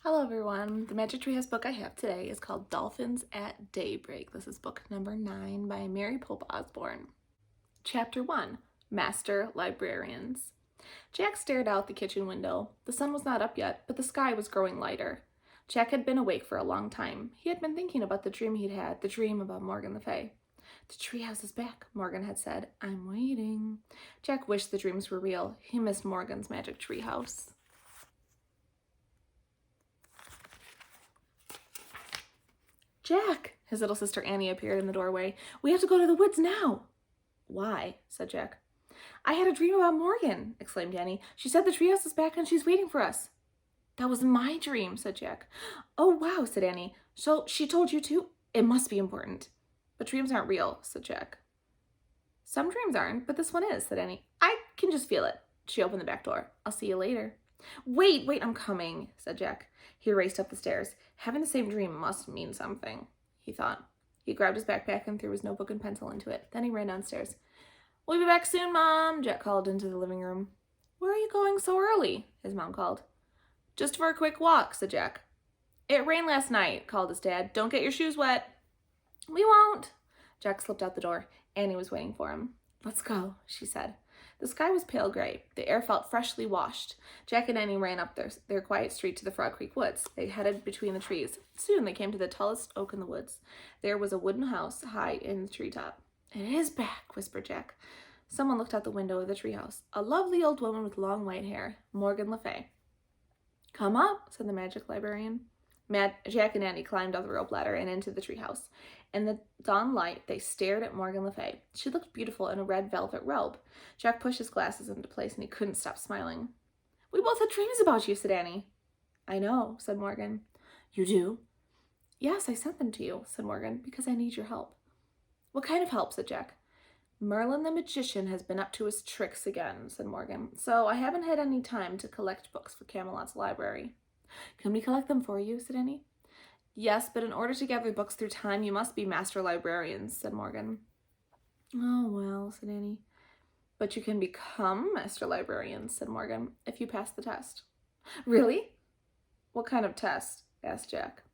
Hello everyone. The Magic Treehouse book I have today is called Dolphins at Daybreak. This is book number 9 by Mary Pope Osborne. Chapter 1, Master Librarians. Jack stared out the kitchen window. The sun was not up yet, but the sky was growing lighter. Jack had been awake for a long time. He had been thinking about the dream he'd had, the dream about Morgan Le Fay. The treehouse is back, Morgan had said. I'm waiting. Jack wished the dreams were real. He missed Morgan's magic treehouse. Jack, his little sister Annie appeared in the doorway. We have to go to the woods now. Why? Said Jack. I had a dream about Morgan, exclaimed Annie. She said the treehouse is back and she's waiting for us. That was my dream, said Jack. Oh, wow, said Annie. So she told you too? It must be important. But dreams aren't real, said Jack. Some dreams aren't, but this one is, said Annie. I can just feel it. She opened the back door. I'll see you later. Wait, I'm coming, said Jack. He raced up the stairs. Having the same dream must mean something, he thought. He grabbed his backpack and threw his notebook and pencil into it. Then he ran downstairs. We'll be back soon, Mom, Jack called into the living room. Where are you going so early? His mom called. Just for a quick walk, said Jack. It rained last night, called his dad. Don't get your shoes wet. We won't. Jack slipped out the door. Annie was waiting for him. Let's go, she said. The sky was pale gray. The air felt freshly washed. Jack and Annie ran up their quiet street to the Frog Creek woods. They headed between the trees. Soon they came to the tallest oak in the woods. There was a wooden house high in the treetop. It is back, whispered Jack. Someone looked out the window of the treehouse. A lovely old woman with long white hair, Morgan Le Fay. Come up, said the magic librarian. Jack and Annie climbed up the rope ladder and into the treehouse. In the dawn light, they stared at Morgan Le Fay. She looked beautiful in a red velvet robe. Jack pushed his glasses into place and he couldn't stop smiling. We both had dreams about you, said Annie. I know, said Morgan. You do? Yes, I sent them to you, said Morgan, because I need your help. What kind of help, said Jack. Merlin the magician has been up to his tricks again, said Morgan, so I haven't had any time to collect books for Camelot's library. Can we collect them for you, said Annie. Yes, but in order to gather books through time, you must be master librarians, said Morgan. Oh, well, said Annie. But you can become master librarians, said Morgan, if you pass the test. Really? What kind of test? Asked Jack.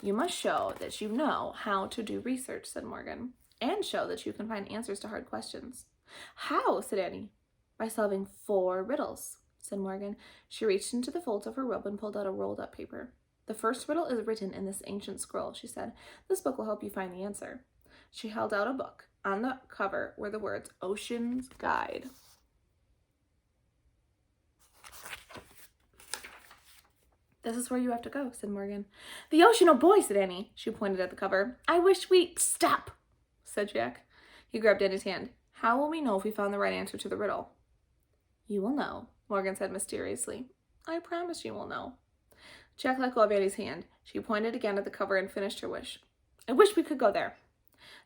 You must show that you know how to do research, said Morgan, and show that you can find answers to hard questions. How? Said Annie. By solving 4 riddles, said Morgan. She reached into the folds of her robe and pulled out a rolled up paper. The first riddle is written in this ancient scroll, she said. This book will help you find the answer. She held out a book. On the cover were the words, Ocean's Guide. This is where you have to go, said Morgan. The ocean, oh boy, said Annie. She pointed at the cover. I wish we... Stop, said Jack. He grabbed Annie's hand. How will we know if we found the right answer to the riddle? You will know, Morgan said mysteriously. I promise you will know. Jack let go of Annie's hand. She pointed again at the cover and finished her wish. I wish we could go there.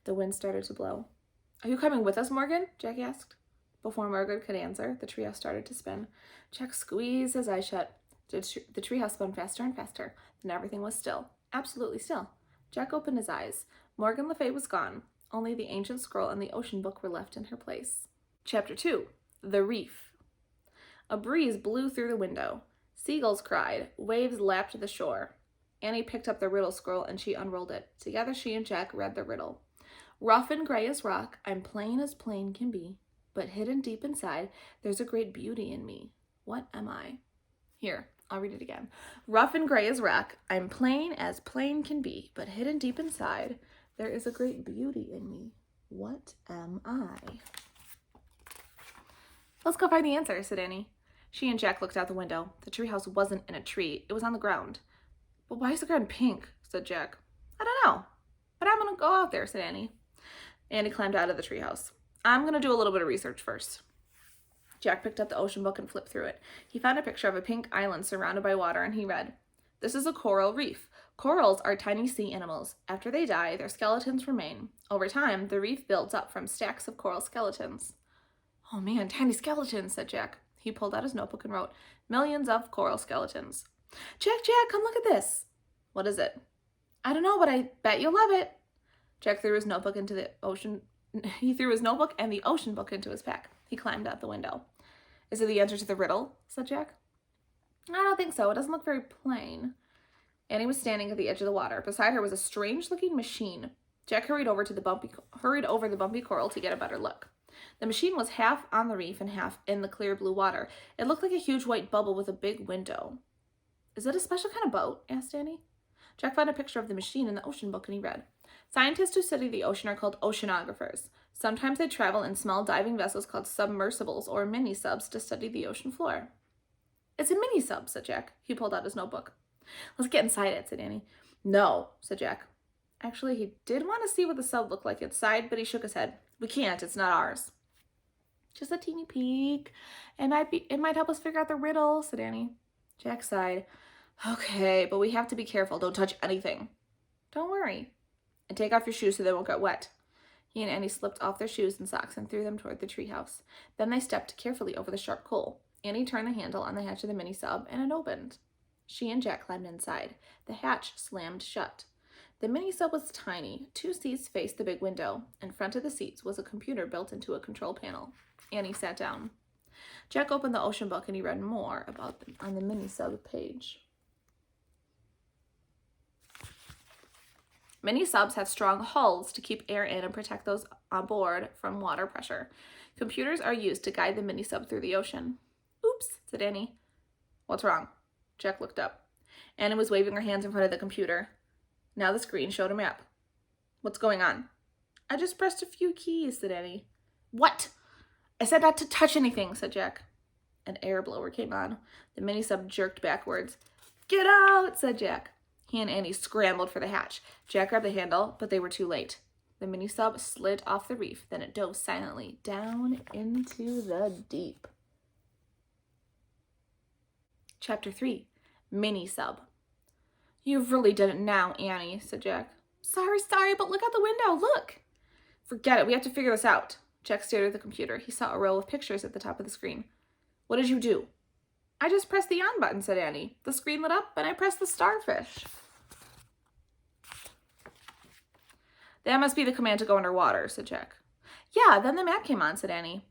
The wind started to blow. Are you coming with us, Morgan? Jack asked. Before Morgan could answer, the treehouse started to spin. Jack squeezed his eyes shut. The treehouse spun faster and faster. Then everything was still. Absolutely still. Jack opened his eyes. Morgan Le Fay was gone. Only the ancient scroll and the ocean book were left in her place. Chapter 2. The Reef. A breeze blew through the window. Seagulls cried. Waves lapped the shore. Annie picked up the riddle scroll and she unrolled it. Together she and Jack read the riddle. Rough and gray as rock, I'm plain as plain can be, but hidden deep inside, there's a great beauty in me. What am I? Here, I'll read it again. Rough and gray as rock, I'm plain as plain can be, but hidden deep inside, there is a great beauty in me. What am I? Let's go find the answer, said Annie. She and Jack looked out the window. The treehouse wasn't in a tree. It was on the ground. But why is the ground pink? Said Jack. I don't know. But I'm going to go out there, said Annie. Annie climbed out of the treehouse. I'm going to do a little bit of research first. Jack picked up the ocean book and flipped through it. He found a picture of a pink island surrounded by water, and he read, This is a coral reef. Corals are tiny sea animals. After they die, their skeletons remain. Over time, the reef builds up from stacks of coral skeletons. Oh man, tiny skeletons, said Jack. He pulled out his notebook and wrote, Millions of coral skeletons. Jack, come look at this. What is it? I don't know, but I bet you'll love it. Jack threw his notebook into the ocean. He threw his notebook and the ocean book into his pack. He climbed out the window. Is it the answer to the riddle? Said Jack. I don't think so. It doesn't look very plain. Annie was standing at the edge of the water. Beside her was a strange-looking machine. Jack hurried over the bumpy coral to get a better look. The machine was half on the reef and half in the clear blue water. It looked like a huge white bubble with a big window. "Is it a special kind of boat?" asked Annie. Jack found a picture of the machine in the ocean book and he read, "Scientists who study the ocean are called oceanographers. Sometimes they travel in small diving vessels called submersibles or mini-subs to study the ocean floor." "It's a mini-sub," said Jack. He pulled out his notebook. "Let's get inside it," said Annie. "No," said Jack. Actually, he did want to see what the sub looked like inside, but he shook his head. "We can't. It's not ours." "Just a teeny peek. It might help us figure out the riddle," said Annie. Jack sighed. "Okay, but we have to be careful. Don't touch anything." "Don't worry. And take off your shoes so they won't get wet." He and Annie slipped off their shoes and socks and threw them toward the treehouse. Then they stepped carefully over the sharp coal. Annie turned the handle on the hatch of the mini-sub, and it opened. She and Jack climbed inside. The hatch slammed shut. The mini-sub was tiny. 2 seats faced the big window. In front of the seats was a computer built into a control panel. Annie sat down. Jack opened the ocean book and he read more about them on the mini-sub page. Mini-subs have strong hulls to keep air in and protect those on board from water pressure. Computers are used to guide the mini-sub through the ocean. "Oops," said Annie. "What's wrong?" Jack looked up. Annie was waving her hands in front of the computer. Now the screen showed a map. "What's going on?" "I just pressed a few keys," said Annie. "What?" "I said not to touch anything," said Jack. An air blower came on. The mini-sub jerked backwards. "Get out," said Jack. He and Annie scrambled for the hatch. Jack grabbed the handle, but they were too late. The mini-sub slid off the reef, then it dove silently down into the deep. Chapter 3. Mini-sub. "You've really done it now, Annie," said Jack. Sorry, but look out the window, look." "Forget it, we have to figure this out." Jack stared at the computer. He saw a row of pictures at the top of the screen. "What did you do?" "I just pressed the on button," said Annie. "The screen lit up and I pressed the starfish." "That must be the command to go underwater," said Jack. "Yeah, then the map came on," said Annie.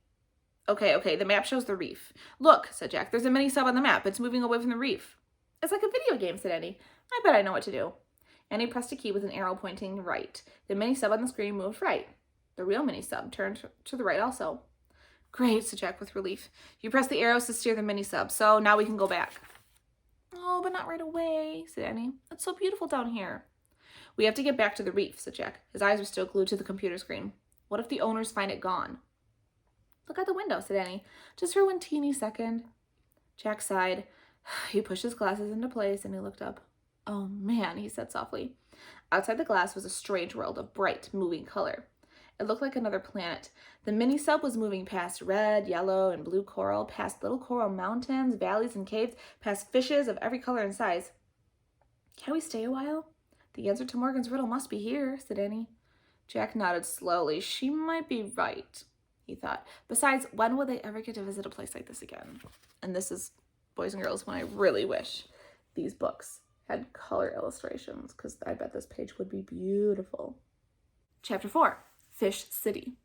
Okay, the map shows the reef." "Look," said Jack, "there's a mini-sub on the map. It's moving away from the reef." "It's like a video game," said Annie. "I bet I know what to do." Annie pressed a key with an arrow pointing right. The mini-sub on the screen moved right. The real mini-sub turned to the right also. "Great," said Jack with relief. "You pressed the arrows to steer the mini-sub, so now we can go back." "Oh, but not right away," said Annie. "It's so beautiful down here." "We have to get back to the reef," said Jack. His eyes were still glued to the computer screen. "What if the owners find it gone?" "Look out the window," said Annie. "Just for one teeny second." Jack sighed. He pushed his glasses into place and he looked up. "Oh man," he said softly. Outside the glass was a strange world of bright, moving color. It looked like another planet. The mini-sub was moving past red, yellow, and blue coral, past little coral mountains, valleys, and caves, past fishes of every color and size. "Can we stay a while?" "The answer to Morgan's riddle must be here," said Annie. Jack nodded slowly. She might be right, he thought. Besides, when will they ever get to visit a place like this again? And this is, boys and girls, when I really wish these books had color illustrations, because I bet this page would be beautiful. Chapter 4. Fish City.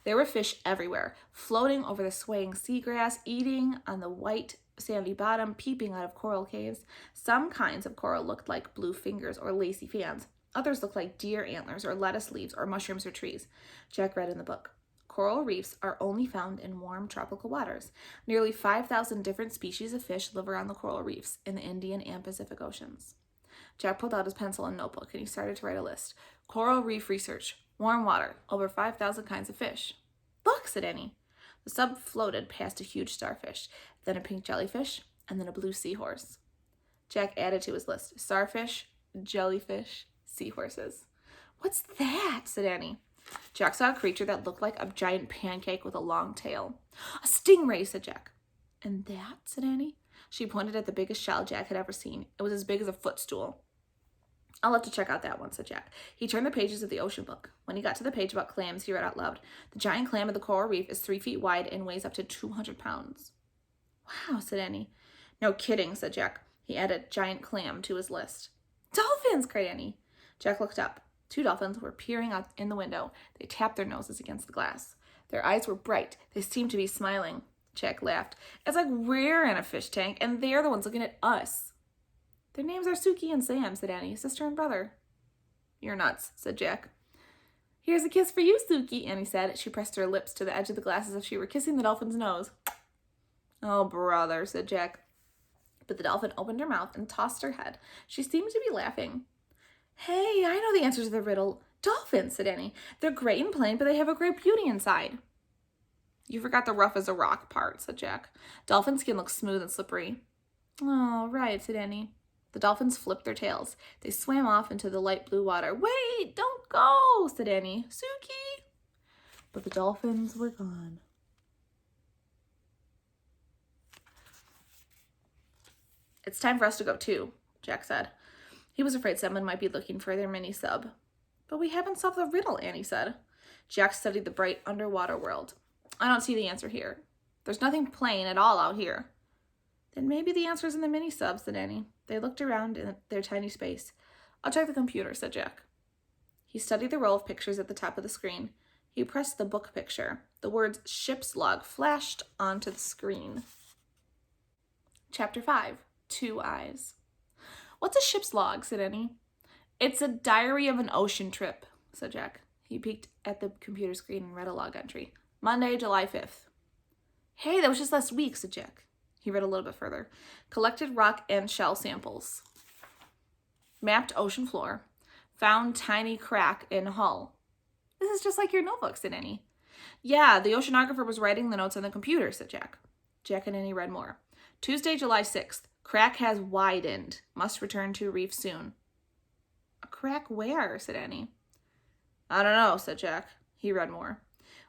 There were fish everywhere, floating over the swaying seagrass, eating on the white sandy bottom, peeping out of coral caves. Some kinds of coral looked like blue fingers or lacy fans. Others looked like deer antlers or lettuce leaves or mushrooms or trees. Jack read in the book. Coral reefs are only found in warm tropical waters. Nearly 5,000 different species of fish live around the coral reefs in the Indian and Pacific Oceans. Jack pulled out his pencil and notebook and he started to write a list. Coral reef research. Warm water. Over 5,000 kinds of fish. "Look," said Annie. The sub floated past a huge starfish, then a pink jellyfish, and then a blue seahorse. Jack added to his list. Starfish, jellyfish, seahorses. "What's that?" said Annie. Jack saw a creature that looked like a giant pancake with a long tail. "A stingray," said Jack. "And that?" said Annie. She pointed at the biggest shell Jack had ever seen. It was as big as a footstool. "I'll have to check out that one," said Jack. He turned the pages of the ocean book. When he got to the page about clams, he read out loud. "The giant clam of the coral reef is 3 feet wide and weighs up to 200 pounds. "Wow," said Annie. "No kidding," said Jack. He added giant clam to his list. "Dolphins!" cried Annie. Jack looked up. 2 dolphins were peering out in the window. They tapped their noses against the glass. Their eyes were bright. They seemed to be smiling. Jack laughed. "It's like we're in a fish tank, and they're the ones looking at us." Their names are Suki and Sam, said Annie, sister and brother. You're nuts, said Jack. Here's a kiss for you, Suki, Annie said. She pressed her lips to the edge of the glass as if she were kissing the dolphin's nose. Oh, brother, said Jack. But the dolphin opened her mouth and tossed her head. She seemed to be laughing. Hey, I know the answer to the riddle. Dolphins, said Annie. They're gray and plain, but they have a great beauty inside. You forgot the rough as a rock part, said Jack. Dolphin skin looks smooth and slippery. Oh, right, said Annie. The dolphins flipped their tails. They swam off into the light blue water. Wait, don't go, said Annie. Suki! But the dolphins were gone. It's time for us to go too, Jack said. He was afraid someone might be looking for their mini sub. But we haven't solved the riddle, Annie said. Jack studied the bright underwater world. I don't see the answer here. There's nothing plain at all out here. Then maybe the answer's in the mini sub, said Annie. They looked around in their tiny space. I'll check the computer, said Jack. He studied the row of pictures at the top of the screen. He pressed the book picture. The words ship's log flashed onto the screen. Chapter 5. 2 Eyes. What's a ship's log, said Annie. It's a diary of an ocean trip, said Jack. He peeked at the computer screen and read a log entry. Monday, July 5th. Hey, that was just last week, said Jack. He read a little bit further. Collected rock and shell samples. Mapped ocean floor. Found tiny crack in hull. This is just like your notebook, said Annie. Yeah, the oceanographer was writing the notes on the computer, said Jack. Jack and Annie read more. Tuesday, July 6th. Crack has widened. Must return to reef soon. A crack where? Said Annie. I don't know, said Jack. He read more.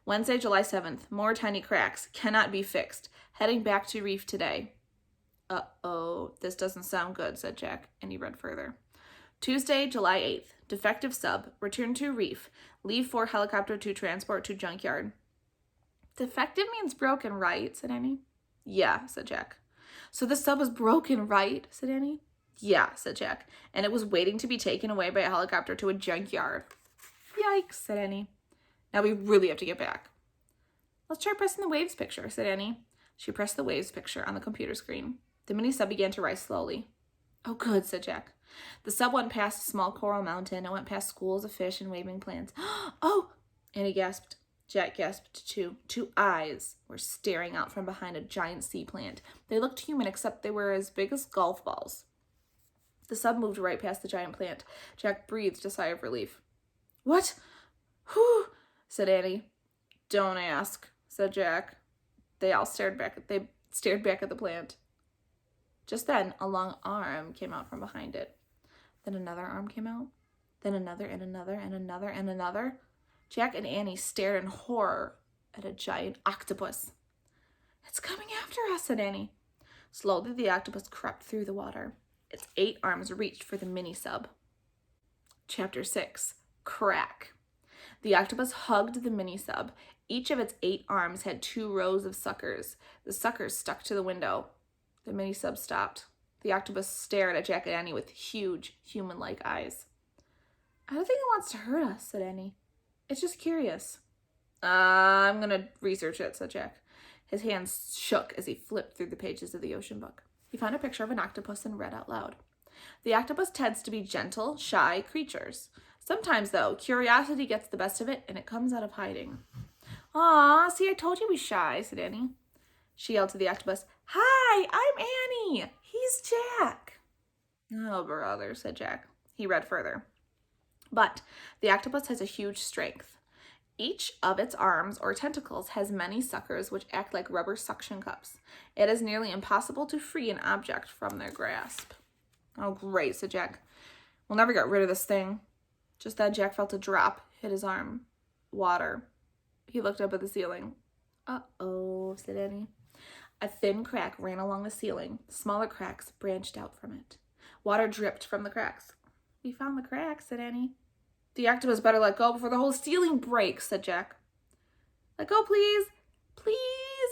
Wednesday, July 7th. More tiny cracks. Cannot be fixed. Heading back to reef today. Uh-oh, this doesn't sound good, said Jack, and he read further. Tuesday, July 8th. Defective sub. Return to reef. Leave for helicopter to transport to junkyard. Defective means broken, right? Said Annie. Yeah, said Jack. So the sub was broken, right? Said Annie. Yeah, said Jack. And it was waiting to be taken away by a helicopter to a junkyard. Yikes, said Annie. Now we really have to get back. Let's try pressing the waves picture, said Annie. She pressed the waves picture on the computer screen. The mini sub began to rise slowly. Oh, good, said Jack. The sub went past a small coral mountain and went past schools of fish and waving plants. Oh, Annie gasped. Jack gasped too. 2 eyes were staring out from behind a giant sea plant. They looked human, except they were as big as golf balls. The sub moved right past the giant plant. Jack breathed a sigh of relief. What? Whew, said Annie. Don't ask, said Jack. They stared back at the plant. Just then, a long arm came out from behind it. Then another arm came out. Then another and another and another and another. Jack and Annie stared in horror at a giant octopus. It's coming after us, said Annie. Slowly, the octopus crept through the water. Its 8 arms reached for the mini sub. Chapter 6. Crack. The octopus hugged the mini sub. Each of its 8 arms had 2 rows of suckers. The suckers stuck to the window. The mini sub stopped. The octopus stared at Jack and Annie with huge, human-like eyes. I don't think it wants to hurt us, said Annie. It's just curious. I'm gonna research it, said Jack. His hands shook as he flipped through the pages of the ocean book. He found a picture of an octopus and read out loud. The octopus tends to be gentle, shy creatures. Sometimes, though, curiosity gets the best of it and it comes out of hiding. Aw, see, I told you he was shy, said Annie. She yelled to the octopus, Hi, I'm Annie. He's Jack. Oh, brother, said Jack. He read further. But the octopus has a huge strength. Each of its arms or tentacles has many suckers which act like rubber suction cups. It is nearly impossible to free an object from their grasp. Oh, great, said Jack. We'll never get rid of this thing. Just then, Jack felt a drop hit his arm. Water. He looked up at the ceiling. Uh-oh, said Annie. A thin crack ran along the ceiling. Smaller cracks branched out from it. Water dripped from the cracks. We found the cracks, said Annie. The octopus better let go before the whole ceiling breaks, said Jack. Let go, please. Please,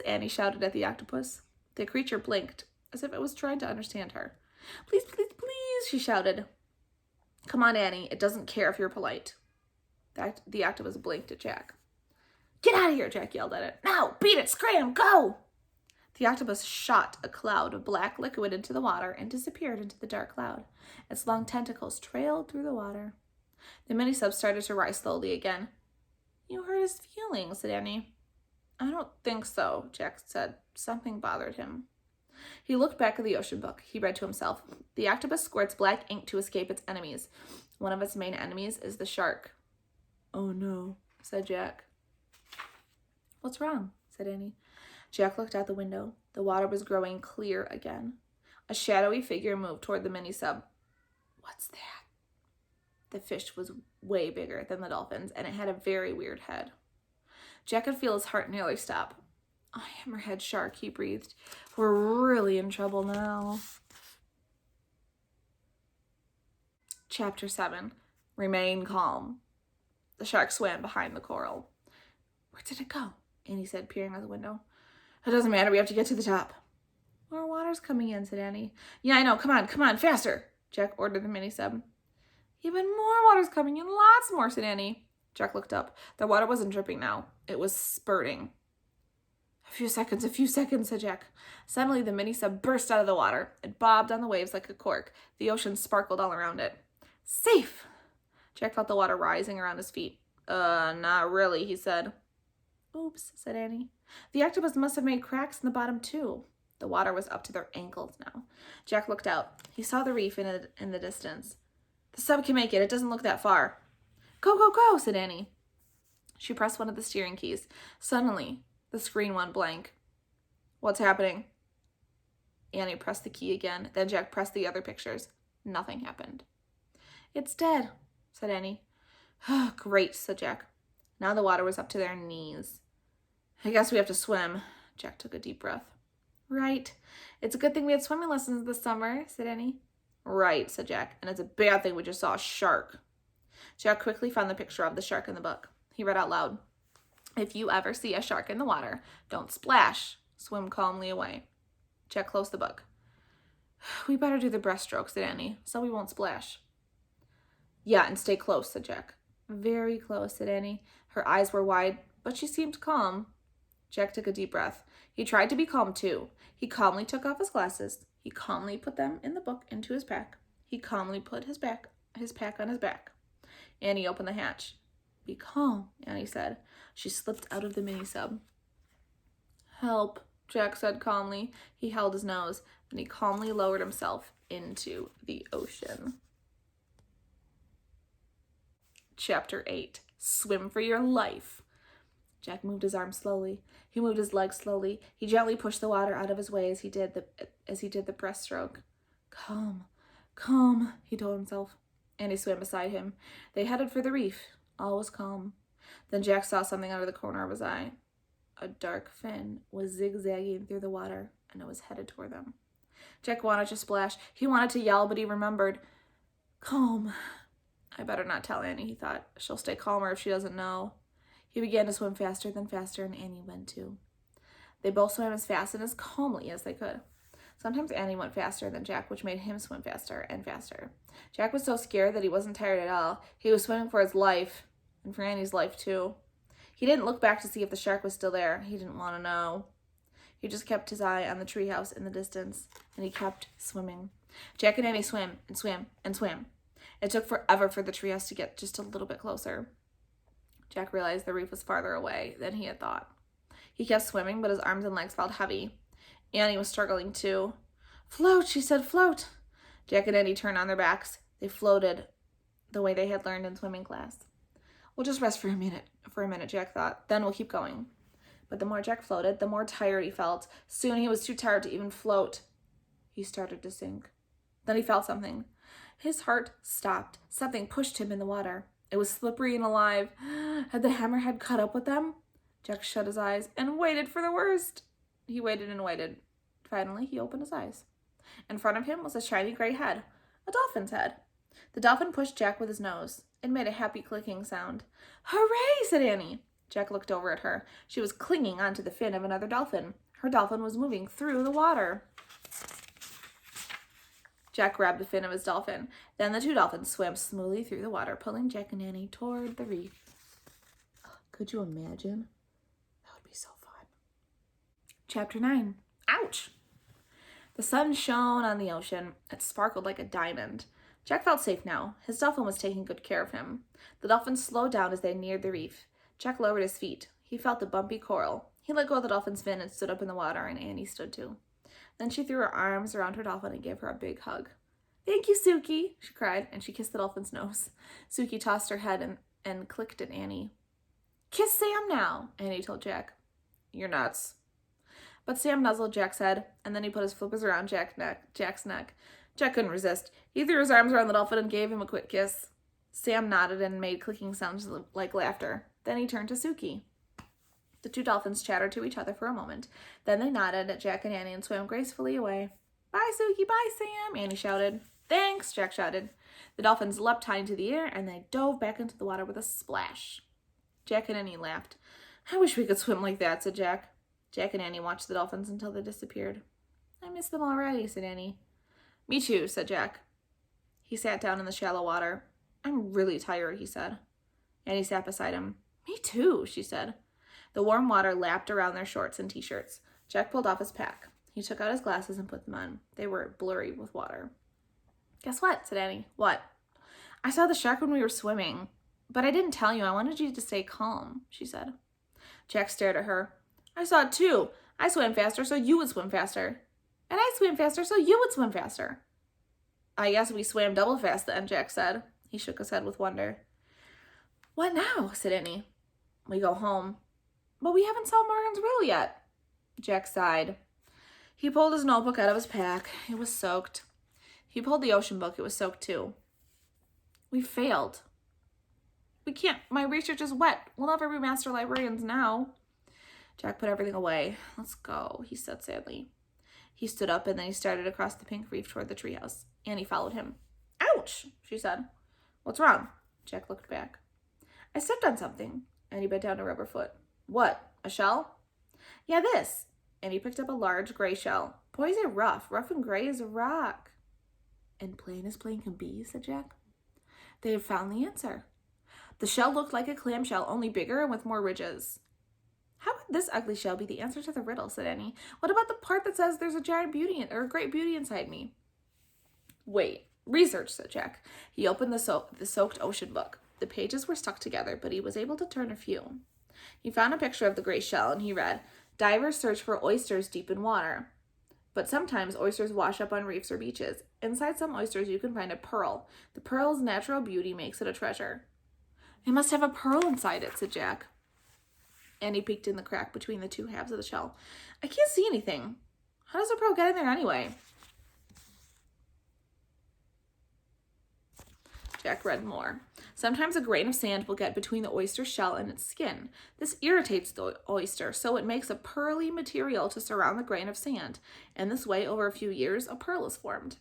Annie shouted at the octopus. The creature blinked, as if it was trying to understand her. Please, please, please, she shouted. Come on, Annie. It doesn't care if you're polite. The octopus blinked at Jack. Get out of here, Jack yelled at it. Now, beat it, scram, go! The octopus shot a cloud of black liquid into the water and disappeared into the dark cloud. Its long tentacles trailed through the water. The mini-sub started to rise slowly again. You hurt his feelings, said Annie. I don't think so, Jack said. Something bothered him. He looked back at the ocean book. He read to himself. The octopus squirts black ink to escape its enemies. One of its main enemies is the shark. Oh no, said Jack. What's wrong? Said Annie. Jack looked out the window. The water was growing clear again. A shadowy figure moved toward the mini-sub. What's that? The fish was way bigger than the dolphins, and it had a very weird head. Jack could feel his heart nearly stop. A hammerhead shark, he breathed. We're really in trouble now. Chapter 7. Remain calm. The shark swam behind the coral. Where did it go? Annie said, peering out the window. It doesn't matter, we have to get to the top. More water's coming in, said Annie. Yeah, I know, come on, faster, Jack ordered the mini-sub. Even more water's coming in, lots more, said Annie. Jack looked up. The water wasn't dripping now. It was spurting. A few seconds, said Jack. Suddenly, the mini-sub burst out of the water. It bobbed on the waves like a cork. The ocean sparkled all around it. Safe! Jack felt the water rising around his feet. Not really, he said. Oops, said Annie. The octopus must have made cracks in the bottom, too. The water was up to their ankles now. Jack looked out. He saw the reef in the distance. The sub can make it. It doesn't look that far. Go, go, go, said Annie. She pressed one of the steering keys. Suddenly, the screen went blank. What's happening? Annie pressed the key again. Then Jack pressed the other pictures. Nothing happened. It's dead, said Annie. Great, said Jack. Now the water was up to their knees. I guess we have to swim. Jack took a deep breath. Right. It's a good thing we had swimming lessons this summer, said Annie. Right, said Jack. And it's a bad thing we just saw a shark. Jack quickly found the picture of the shark in the book. He read out loud. If you ever see a shark in the water, don't splash. Swim calmly away. Jack closed the book. We better do the breaststroke, said Annie, so we won't splash. Yeah, and stay close, said Jack. Very close, said Annie. Her eyes were wide, but she seemed calm. Jack took a deep breath. He tried to be calm, too. He calmly took off his glasses. He calmly put them in the book into his pack. He calmly put his pack on his back. Annie opened the hatch. Be calm, Annie said. She slipped out of the mini-sub. Help, Jack said calmly. He held his nose, then he calmly lowered himself into the ocean. Chapter 8. Swim for your life. Jack moved his arm slowly. He moved his legs slowly. He gently pushed the water out of his way as he did the breaststroke. Calm, he told himself. Annie swam beside him. They headed for the reef. All was calm. Then Jack saw something out of the corner of his eye. A dark fin was zigzagging through the water, and it was headed toward them. Jack wanted to splash. He wanted to yell, but he remembered. Calm. I better not tell Annie, he thought. She'll stay calmer if she doesn't know. He began to swim faster than faster, and Annie went too. They both swam as fast and as calmly as they could. Sometimes Annie went faster than Jack, which made him swim faster and faster. Jack was so scared that he wasn't tired at all. He was swimming for his life, and for Annie's life too. He didn't look back to see if the shark was still there. He didn't want to know. He just kept his eye on the treehouse in the distance, and he kept swimming. Jack and Annie swam and swam and swam. It took forever for the treehouse to get just a little bit closer. Jack realized the reef was farther away than he had thought. He kept swimming, but his arms and legs felt heavy. Annie was struggling too. Float, she said, float. Jack and Annie turned on their backs. They floated the way they had learned in swimming class. We'll just rest for a minute, Jack thought. Then we'll keep going. But the more Jack floated, the more tired he felt. Soon he was too tired to even float. He started to sink. Then he felt something. His heart stopped. Something pushed him in the water. It was slippery and alive. Had the hammerhead caught up with them? Jack shut his eyes and waited for the worst. He waited and waited. Finally, he opened his eyes. In front of him was a shiny gray head, a dolphin's head. The dolphin pushed Jack with his nose. It made a happy clicking sound. Hooray, said Annie. Jack looked over at her. She was clinging onto the fin of another dolphin. Her dolphin was moving through the water. Jack grabbed the fin of his dolphin. Then the two dolphins swam smoothly through the water, pulling Jack and Annie toward the reef. Could you imagine? That would be so fun. Chapter 9. Ouch! The sun shone on the ocean. It sparkled like a diamond. Jack felt safe now. His dolphin was taking good care of him. The dolphins slowed down as they neared the reef. Jack lowered his feet. He felt the bumpy coral. He let go of the dolphin's fin and stood up in the water, and Annie stood too. Then she threw her arms around her dolphin and gave her a big hug. "Thank you, Suki," she cried, and she kissed the dolphin's nose. Suki tossed her head and clicked at Annie. "Kiss Sam now," Annie told Jack. "You're nuts." But Sam nuzzled Jack's head, and then he put his flippers around Jack's neck. Jack couldn't resist. He threw his arms around the dolphin and gave him a quick kiss. Sam nodded and made clicking sounds like laughter. Then he turned to Suki. The two dolphins chattered to each other for a moment. Then they nodded at Jack and Annie and swam gracefully away. "Bye, Suki. Bye, Sam," Annie shouted. "Thanks," Jack shouted. The dolphins leapt high into the air, and they dove back into the water with a splash. Jack and Annie laughed. "I wish we could swim like that," said Jack. Jack and Annie watched the dolphins until they disappeared. "I miss them already," said Annie. "Me too," said Jack. He sat down in the shallow water. "I'm really tired," he said. Annie sat beside him. "Me too," she said. The warm water lapped around their shorts and t-shirts. Jack pulled off his pack. He took out his glasses and put them on. They were blurry with water. "Guess what?" said Annie. "What?" "I saw the shark when we were swimming. But I didn't tell you. I wanted you to stay calm," she said. Jack stared at her. "I saw it too. I swam faster so you would swim faster. And I swam faster so you would swim faster." "I guess we swam double fast then," Jack said. He shook his head with wonder. "What now?" said Annie. "We go home." "But we haven't solved Morgan's riddle yet." Jack sighed. He pulled his notebook out of his pack. It was soaked. He pulled the ocean book. It was soaked too. "We failed. We can't. My research is wet. We'll never be master librarians now." Jack put everything away. "Let's go," he said sadly. He stood up and then he started across the pink reef toward the treehouse. Annie followed him. "Ouch," she said. "What's wrong?" Jack looked back. "I stepped on something." And he bent down to rub her foot. "What? A shell?" "Yeah, this." And he picked up a large gray shell. "Boys are rough and gray as a rock." "And plain as plain can be," said Jack. They had found the answer. The shell looked like a clam shell, only bigger and with more ridges. "How could this ugly shell be the answer to the riddle?" said Annie. "What about the part that says there's a giant beauty or a great beauty inside me?" "Wait, research," said Jack. He opened the soaked ocean book. The pages were stuck together, but he was able to turn a few. He found a picture of the gray shell, and he read, "Divers search for oysters deep in water. But sometimes oysters wash up on reefs or beaches. Inside some oysters you can find a pearl. The pearl's natural beauty makes it a treasure." "It must have a pearl inside it," said Jack. Annie peeked in the crack between the two halves of the shell. "I can't see anything. How does a pearl get in there anyway?" Jack read more. "Sometimes a grain of sand will get between the oyster shell and its skin. This irritates the oyster, so it makes a pearly material to surround the grain of sand. And this way, over a few years, a pearl is formed."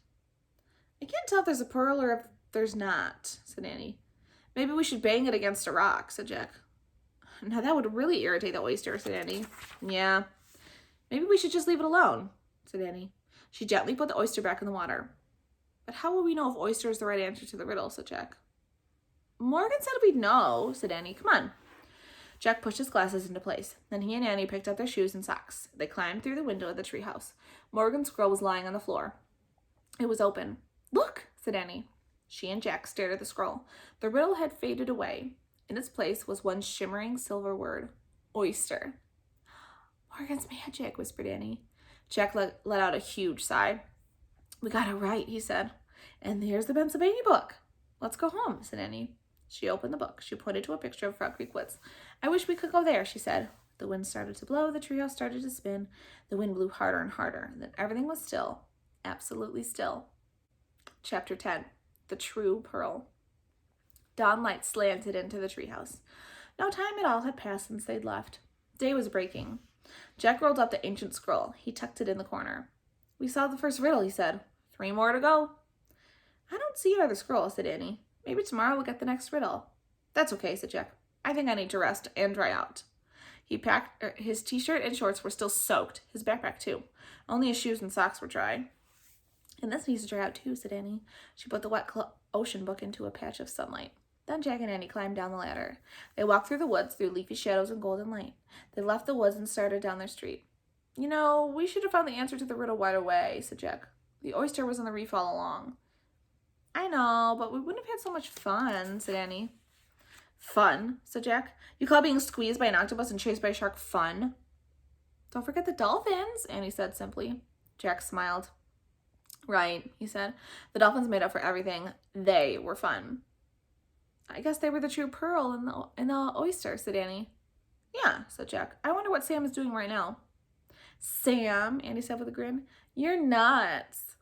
"I can't tell if there's a pearl or if there's not," said Annie. "Maybe we should bang it against a rock," said Jack. "Now that would really irritate the oyster," said Annie. "Yeah. Maybe we should just leave it alone," said Annie. She gently put the oyster back in the water. "But how will we know if oyster is the right answer to the riddle?" said Jack. "Morgan said we'd know," said Annie. "Come on." Jack pushed his glasses into place. Then he and Annie picked up their shoes and socks. They climbed through the window of the treehouse. Morgan's scroll was lying on the floor. It was open. "Look," said Annie. She and Jack stared at the scroll. The riddle had faded away. In its place was one shimmering silver word. Oyster. "Morgan's magic," whispered Annie. Jack let out a huge sigh. "We got it right," he said. "And here's the Pennsylvania book." "Let's go home," said Annie. She opened the book. She pointed to a picture of Frog Creek Woods. "I wish we could go there," she said. The wind started to blow. The treehouse started to spin. The wind blew harder and harder. Then everything was still. Absolutely still. Chapter 10. The True Pearl. Dawn light slanted into the treehouse. No time at all had passed since they'd left. Day was breaking. Jack rolled up the ancient scroll. He tucked it in the corner. "We solved the first riddle," he said. 3 more to go." "I don't see another scroll," said Annie. "Maybe tomorrow we'll get the next riddle." "That's okay," said Jack. "I think I need to rest and dry out." He packed his t-shirt and shorts were still soaked. His backpack too. Only his shoes and socks were dry. "And this needs to dry out too," said Annie. She put the wet ocean book into a patch of sunlight. Then Jack and Annie climbed down the ladder. They walked through the woods, through leafy shadows and golden light. They left the woods and started down their street. You know, we should have found the answer to the riddle right away, said Jack. The oyster was on the reef all along. I know, but we wouldn't have had so much fun, said Annie. Fun, said Jack. You call being squeezed by an octopus and chased by a shark fun? Don't forget the dolphins, Annie said simply. Jack smiled. Right, he said. The dolphins made up for everything. They were fun. I guess they were the true pearl in the oyster, said Annie. Yeah, said Jack. I wonder what Sam is doing right now. Sam, Annie said with a grin. You're nuts.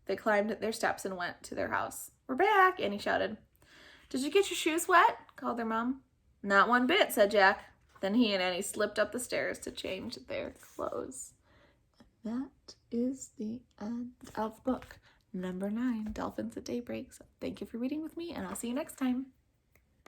They climbed their steps and went to their house. We're back, Annie shouted. Did you get your shoes wet? Called their mom. Not one bit, said Jack. Then he and Annie slipped up the stairs to change their clothes. And that is the end of book number 9, Dolphins at Daybreak. So thank you for reading with me, and I'll see you next time.